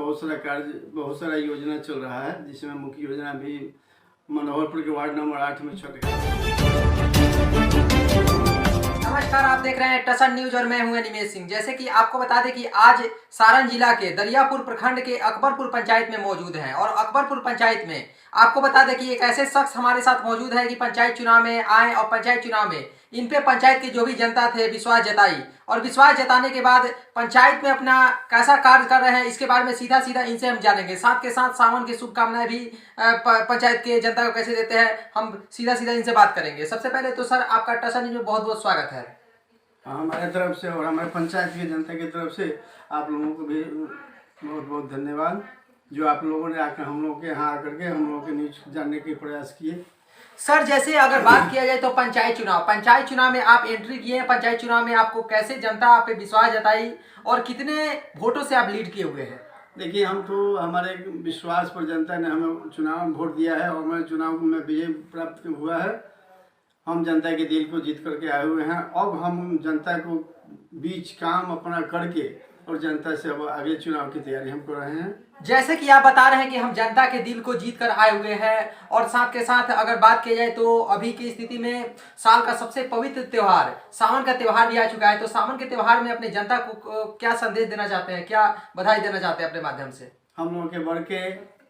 बहुत सारा योजना चल रहा है, जिसमें मुख्य योजना भी मनोहरपुर के वार्ड नंबर 8 में नमस्कार, आप देख रहे हैं टसन न्यूज और मैं हूं निमेश सिंह। जैसे कि आपको बता दें कि आज सारण जिला के दरियापुर प्रखंड के अकबरपुर पंचायत में मौजूद हैं और अकबरपुर पंचायत में आपको बता दें कि एक ऐसे शख्स हमारे साथ मौजूद है कि पंचायत चुनाव में आए और पंचायत चुनाव में इन पे पंचायत की जो भी जनता थे विश्वास जताई और विश्वास जताने के बाद पंचायत में अपना कैसा कार्य कर रहे हैं इसके बारे में सीधा सीधा इनसे हम जानेंगे। साथ के साथ सावन की शुभकामनाएं भी पंचायत के जनता को कैसे देते हैं हम सीधा सीधा इनसे बात करेंगे। सबसे पहले तो सर आपका टसन न्यूज में बहुत बहुत स्वागत है। हमारे तरफ से और हमारे पंचायत की जनता की तरफ से आप लोगों को भी बहुत बहुत धन्यवाद, जो आप लोगों ने आकर हम लोग के यहाँ आकर के हम लोग के न्यूज जानने के प्रयास किए। सर जैसे अगर बात किया जाए तो पंचायत चुनाव में आप एंट्री किए हैं। पंचायत चुनाव में आपको कैसे जनता आप पे विश्वास जताई और कितने वोटों से आप लीड किए हुए हैं? देखिए, हम तो हमारे विश्वास पर जनता ने हमें चुनाव में वोट दिया है और हमारे चुनाव में विजय प्राप्त हुआ है। हम जनता के दिल को जीत करके आए हुए हैं। अब हम जनता को बीच काम अपना करके और जनता से अब आगे चुनाव की तैयारी हम कर रहे हैं। जैसे कि आप बता रहे हैं कि हम जनता के दिल को जीत कर आए हुए हैं और साथ के साथ अगर बात की जाए तो अभी की स्थिति में साल का सबसे पवित्र त्यौहार सावन का त्यौहार भी आ चुका है, तो सावन के त्यौहार में अपने जनता को क्या संदेश देना चाहते हैं, क्या बधाई देना चाहते हैं अपने माध्यम से? हम लोग के वर्ग के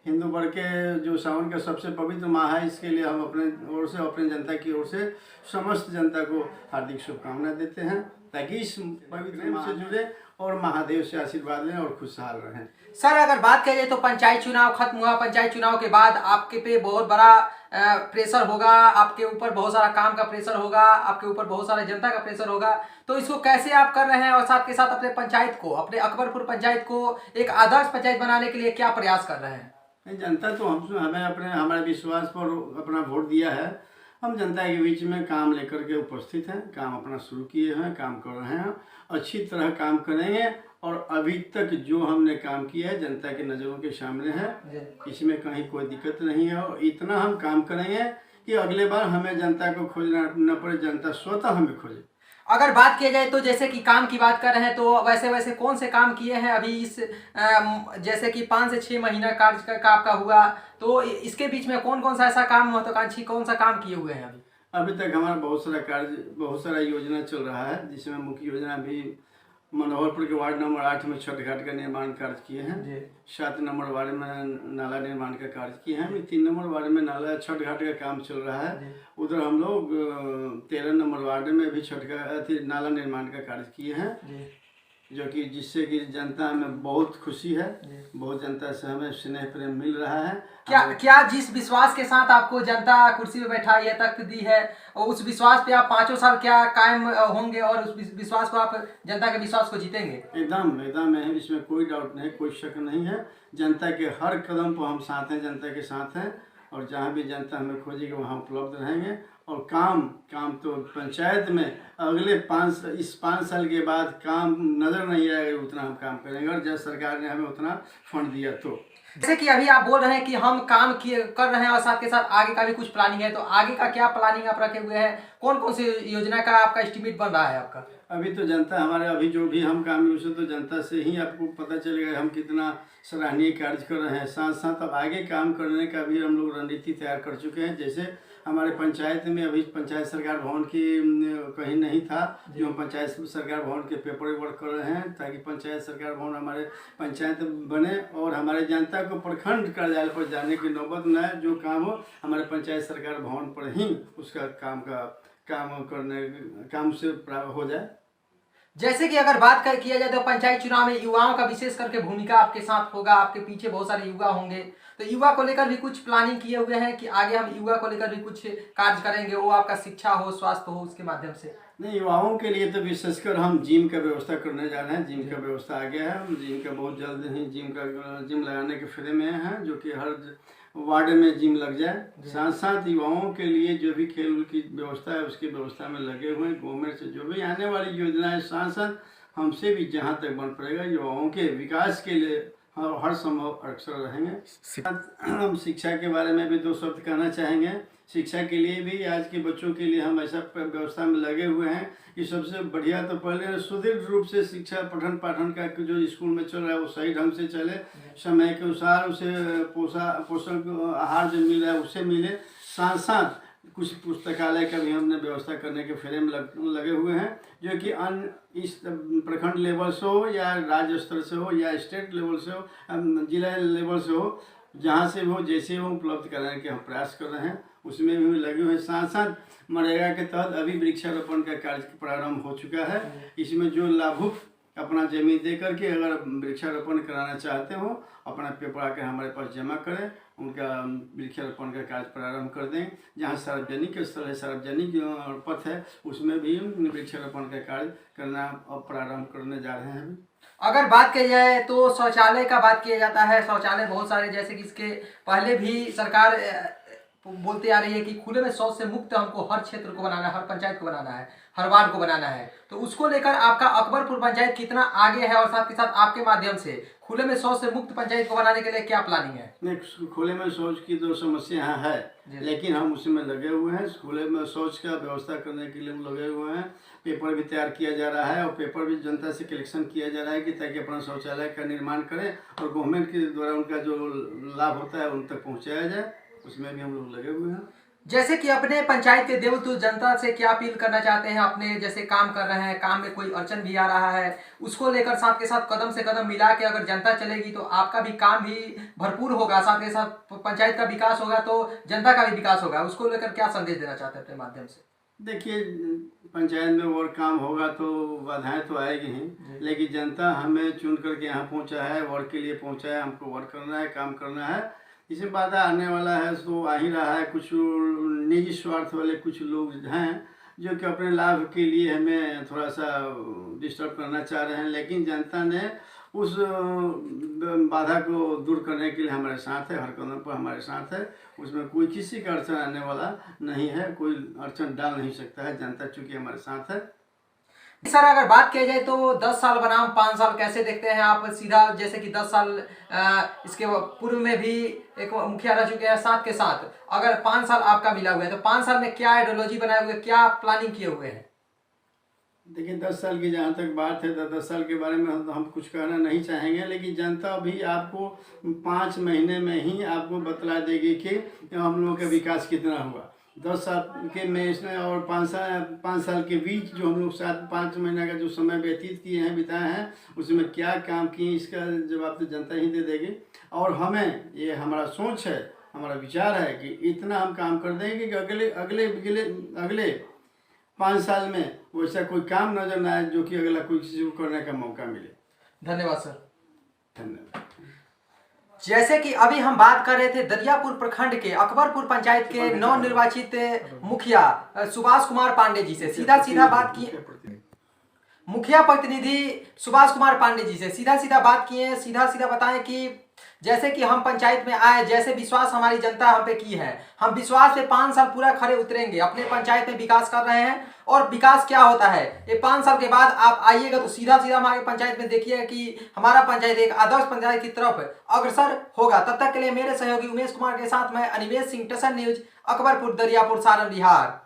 हिंदू वर्ग के जो सावन का सबसे पवित्र माह है, इसके लिए हम अपने ओर से अपनी जनता की ओर से समस्त जनता को हार्दिक शुभकामनाएं देते हैं, ताकि इस पवित्र माह से जुड़े और महादेव से आशीर्वाद लें और खुशहाल रहें। सर अगर बात की जाए तो पंचायत चुनाव खत्म हुआ, पंचायत चुनाव के बाद आपके पे बहुत बड़ा प्रेशर होगा, आपके ऊपर बहुत सारा काम का प्रेशर होगा, आपके ऊपर बहुत सारा जनता का प्रेशर होगा, तो इसको कैसे आप कर रहे हैं और साथ के साथ अपने पंचायत को, अपने अकबरपुर पंचायत को एक आदर्श पंचायत बनाने के लिए क्या प्रयास कर रहे हैं? जनता तो हमें हमारे विश्वास पर अपना वोट दिया है। हम जनता के बीच में काम लेकर के उपस्थित हैं, काम अपना शुरू किए हैं, काम कर रहे हैं, अच्छी तरह काम करेंगे और अभी तक जो हमने काम किया है जनता के नज़रों के सामने है, इसमें कहीं कोई दिक्कत नहीं है और इतना हम काम करेंगे कि अगले बार हमें जनता को खोजना न पड़े, जनता स्वतः हमें खोजे। अगर बात किया जाए तो जैसे कि काम की बात कर रहे हैं तो वैसे कौन से काम किए हैं अभी इस जैसे कि 5 से 6 महीना कार्य का आपका हुआ, तो इसके बीच में कौन सा ऐसा काम महत्वाकांक्षी कौन सा काम किए हुए हैं? अभी तक हमारा बहुत सारा योजना चल रहा है, जिसमें मुख्य योजना भी मनोहरपुर के वार्ड नंबर 8 में छठ घाट का निर्माण कार्य किए हैं, 7 नंबर वार्ड में नाला निर्माण का कार्य किए हैं, 3 नंबर वार्ड में नाला छठ घाट का काम चल रहा है। उधर हम लोग 13 नंबर वार्ड में भी नाला निर्माण का कार्य किए हैं, जो कि जिससे कि जनता में बहुत खुशी है, बहुत जनता से हमें स्नेह प्रेम मिल रहा है। क्या जिस विश्वास के साथ आपको जनता कुर्सी पे बैठाई है, तख्त दी है, और उस विश्वास पे आप 5 साल क्या कायम होंगे और उस विश्वास को आप जनता के विश्वास को जीतेंगे? एकदम है, इसमें कोई डाउट नहीं, कोई शक नहीं है। जनता के हर कदम पर हम साथ हैं, जनता के साथ हैं और जहाँ भी जनता हमें खोजेगी वहाँ उपलब्ध रहेंगे। और काम तो पंचायत में अगले 5 साल के बाद काम नज़र नहीं आएगा, उतना हम काम करेंगे और जब सरकार ने हमें उतना फंड दिया तो। जैसे कि अभी आप बोल रहे हैं कि हम काम कर रहे हैं और साथ के साथ आगे का भी कुछ प्लानिंग है, तो आगे का क्या प्लानिंग आप रखे हुए हैं? कौन सी योजना का आपका एस्टिमेट बन रहा है आपका? अभी तो जनता हमारे अभी जो भी हम काम उसे तो जनता से ही आपको पता चलेगा हम कितना सराहनीय कार्य कर रहे हैं। साथ साथ अब आगे काम करने का भी हम लोग रणनीति तैयार कर चुके हैं। जैसे हमारे पंचायत में अभी पंचायत सरकार भवन की कहीं नहीं था, जो हम पंचायत सरकार भवन के पेपर वर्क कर रहे हैं, ताकि पंचायत सरकार भवन हमारे पंचायत बने और हमारे जनता को प्रखंड कार्यालय पर जाने की नौबत न आए। जो काम हो हमारे पंचायत सरकार भवन पर ही उसका काम से हो जाए। जैसे कि अगर बात किया जाए तो पंचायत चुनाव में युवाओं का विशेष करके भूमिका आपके साथ होगा, आपके पीछे बहुत सारे युवा होंगे, तो युवा को लेकर भी कुछ प्लानिंग किए हुए हैं कि आगे हम युवा को लेकर भी कुछ कार्य करेंगे, वो आपका शिक्षा हो, स्वास्थ्य हो, उसके माध्यम से? नहीं, युवाओं के लिए तो विशेषकर हम जिम का व्यवस्था करने जा रहे हैं। जिम का व्यवस्था आ गया है, हम जिम का बहुत जल्द ही जिम लगाने के फेरे में हैं, जो कि हर वार्ड में जिम लग जाए। साथ साथ युवाओं के लिए जो भी खेल की व्यवस्था है उसकी व्यवस्था में लगे हुए हैं। गवर्नमेंट से जो भी आने वाली योजना है, साथ साथ हमसे भी जहाँ तक बन पड़ेगा युवाओं के विकास के लिए हर संभव अग्रसर रहेंगे। हम शिक्षा के बारे में भी दो शब्द कहना चाहेंगे। शिक्षा के लिए भी आज के बच्चों के लिए हम ऐसा व्यवस्था में लगे हुए हैं कि सबसे बढ़िया तो पहले सुदृढ़ रूप से शिक्षा पठन पाठन का जो स्कूल में चल रहा है वो सही ढंग से चले, समय के अनुसार उसे पोषक आहार जो मिल रहा है उससे मिले। साथ साथ कुछ पुस्तकालय का भी हमने व्यवस्था करने के फेरे में लगे हुए हैं, जो कि अन्य इस प्रखंड लेवल से हो या राज्य स्तर से हो या स्टेट लेवल से हो, जिला लेवल से हो, जहाँ से हो जैसे हो उपलब्ध कराने के हम प्रयास कर रहे हैं, उसमें भी लगे हुए हैं। साथ साथ मनरेगा के तहत अभी वृक्षारोपण का कार्य प्रारंभ हो चुका है। इसमें जो लाभुक अपना जमीन दे करके अगर वृक्षारोपण कराना चाहते हो अपना पेपर आकर हमारे पास जमा करें, उनका वृक्षारोपण का कार्य प्रारंभ कर दें। जहाँ सार्वजनिक स्थल है, सार्वजनिक पथ है, उसमें भी वृक्षारोपण का कार्य करना अब प्रारंभ करने जा रहे हैं। अगर बात की जाए तो शौचालय का बात किया जाता है। शौचालय बहुत सारे, जैसे कि इसके पहले भी सरकार बोलते आ रही है कि खुले में शौच से मुक्त हमको हर क्षेत्र को बनाना है, हर पंचायत को बनाना है, हर वार्ड को बनाना है। तो उसको लेकर आपका अकबरपुर पंचायत कितना आगे है और साथ के साथ आपके माध्यम से खुले में शौच से मुक्त पंचायत को बनाने के लिए क्या प्लानिंग है? नहीं, खुले में शौच की तो समस्या यहाँ है, लेकिन हम उसमें लगे हुए हैं। खुले में शौच का व्यवस्था करने के लिए हम लगे हुए हैं। पेपर भी तैयार किया जा रहा है और पेपर भी जनता से कलेक्शन किया जा रहा है कि ताकि अपना शौचालय का निर्माण करें और गवर्नमेंट के द्वारा उनका जो लाभ होता है उन तक पहुँचाया जाए, उसमें भी हम लोग लगे हुए हैं। जैसे कि अपने पंचायत के देवतुल्य जनता से क्या अपील करना चाहते हैं? अपने जैसे काम कर रहे हैं, काम में कोई अड़चन भी आ रहा है, उसको लेकर साथ के साथ कदम से कदम मिला के अगर जनता चलेगी तो आपका भी काम भी भरपूर होगा, साथ के साथ पंचायत का विकास होगा तो जनता का भी विकास होगा। उसको लेकर क्या संदेश देना चाहते हैं अपने माध्यम से? देखिए, पंचायत में और काम होगा तो बाधाएं तो आएगी ही, लेकिन जनता हमें चुन करके यहाँ पहुँचा है, वर्क के लिए पहुँचा है। हमको वर्क करना है, काम करना है। इसमें बाधा आने वाला है तो आ ही रहा है। कुछ निजी स्वार्थ वाले कुछ लोग हैं जो कि अपने लाभ के लिए हमें थोड़ा सा डिस्टर्ब करना चाह रहे हैं, लेकिन जनता ने उस बाधा को दूर करने के लिए हमारे साथ है, हर कदम पर हमारे साथ है। उसमें कोई किसी का अड़चन आने वाला नहीं है, कोई अड़चन डाल नहीं सकता है। जनता चूँकि हमारे साथ है। सर, अगर बात किया जाए तो 10 साल बनाम 5 साल कैसे देखते हैं आप? सीधा जैसे कि 10 साल इसके पूर्व में भी एक मुखिया रह चुके हैं, साथ के साथ अगर 5 साल आपका मिला हुआ है तो 5 साल में क्या आइडियोलॉजी बनाए हुए, क्या प्लानिंग किए हुए हैं? देखिए, 10 साल की जहाँ तक बात है तो 10 साल के बारे में हम कुछ कहना नहीं चाहेंगे, लेकिन जनता भी आपको 5 महीने में ही आपको बतला देगी कि हम लोगों का विकास कितना हुआ। 10 साल के में इसमें और 5 साल के बीच जो हम लोग 5 महीने का जो समय व्यतीत किए हैं, बिताए हैं, उसमें क्या काम किए, इसका जवाब तो जनता ही दे देगी। और हमें ये हमारा सोच है, हमारा विचार है कि इतना हम काम कर देंगे कि अगले 5 साल में वैसा कोई काम नजर न आए जो कि अगला कोई किसी को करने का मौका मिले। धन्यवाद सर। धन्यवाद। जैसे कि अभी हम बात कर रहे थे दरियापुर प्रखंड के अकबरपुर पंचायत के नवनिर्वाचित मुखिया सुभाष कुमार पांडे जी से सीधा बात की। मुखिया प्रतिनिधि सुभाष कुमार पांडे जी से सीधा बात किए, सीधा बताएं कि जैसे कि हम पंचायत में आए, जैसे विश्वास हमारी जनता हम पे की है, हम विश्वास पे 5 साल पूरा खड़े उतरेंगे, अपने पंचायत में विकास कर रहे हैं। और विकास क्या होता है ये 5 साल के बाद आप आइएगा तो सीधा हमारे पंचायत में देखिएगा कि हमारा पंचायत एक आदर्श पंचायत की तरफ अग्रसर होगा। तब तक के लिए मेरे सहयोगी उमेश कुमार के साथ मैं अनिमेश सिंह, टसन न्यूज, अकबरपुर, दरियापुर, सारण, बिहार।